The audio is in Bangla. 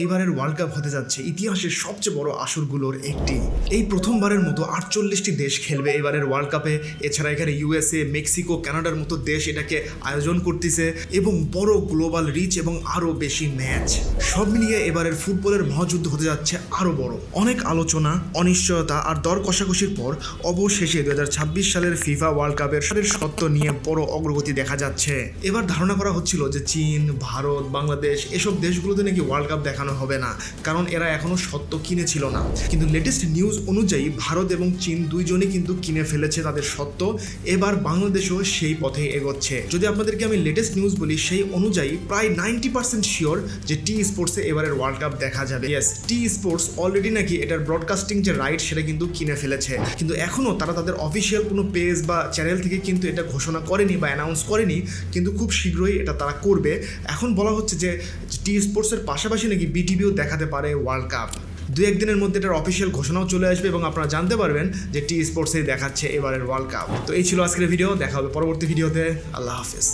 এবারের ওয়ার্ল্ড কাপ হতে যাচ্ছে ইতিহাসের সবচেয়ে বড় আসরগুলোর একটি। এই প্রথমবারের মতো 48টি দেশ খেলবে এবারের ওয়ার্ল্ড কাপে। এছাড়া এখানে ইউএসএ, মেক্সিকো, কানাডার মতো দেশ এটাকে আয়োজন করতেছে এবং বড় গ্লোবাল রিচ এবং আরও বেশি ম্যাচ। সব মিলিয়ে এবারের ফুটবলের মহাযুদ্ধ হতে যাচ্ছে আরও বড়। অনেক আলোচনা, অনিশ্চয়তা আর দর কষাকষির পর অবশেষে 2026 সালের ফিফা ওয়ার্ল্ড কাপের সত্ত্ব নিয়ে বড় অগ্রগতি দেখা যাচ্ছে। এবার ধারণা করা হচ্ছিল যে চীন, ভারত, বাংলাদেশ এসব দেশগুলোতে নাকি ওয়ার্ল্ড কাপ দেখানো হবে না, কারণ এরা এখনো সত্ত্ব কিনেছিল না। কিন্তু লেটেস্ট নিউজ অনুযায়ী ভারত এবং চীন দুইজনই কিন্তু কিনে ফেলেছে তাদের সত্ত্ব। এবার বাংলাদেশও সেই পথে এগোচ্ছে। যদি আপনাদেরকে আমি লেটেস্ট নিউজ বলি, সেই অনুযায়ী প্রায় 90% শিওর যে টি স্পোর্টসে এবারের ওয়ার্ল্ড কাপ দেখা যাবে। ইয়েস, টি স্পোর্টস অলরেডি নাকি এটার ব্রডকাস্টিং যে রাইট সেটা কিন্তু কিনে ফেলেছে, কিন্তু এখনও তারা তাদের অফিসিয়াল কোনো পেজ বা চ্যানেল থেকে কিন্তু এটা ঘোষণা করেনি বা অ্যানাউন্স করেনি, কিন্তু খুব শীঘ্রই এটা তারা করবে। এখন বলা হচ্ছে যে টি স্পোর্টসের পাশাপাশি নাকি বিটিভিও দেখাতে পারে ওয়ার্ল্ড কাপ। দু একদিনের মধ্যে এটার অফিসিয়াল ঘোষণাও চলে আসবে এবং আপনারা জানতে পারবেন যে টি স্পোর্টসেই দেখাচ্ছে এবারের ওয়ার্ল্ড কাপ। তো এই ছিল আজকের ভিডিও, দেখা হবে পরবর্তী ভিডিওতে। আল্লাহ হাফেজ।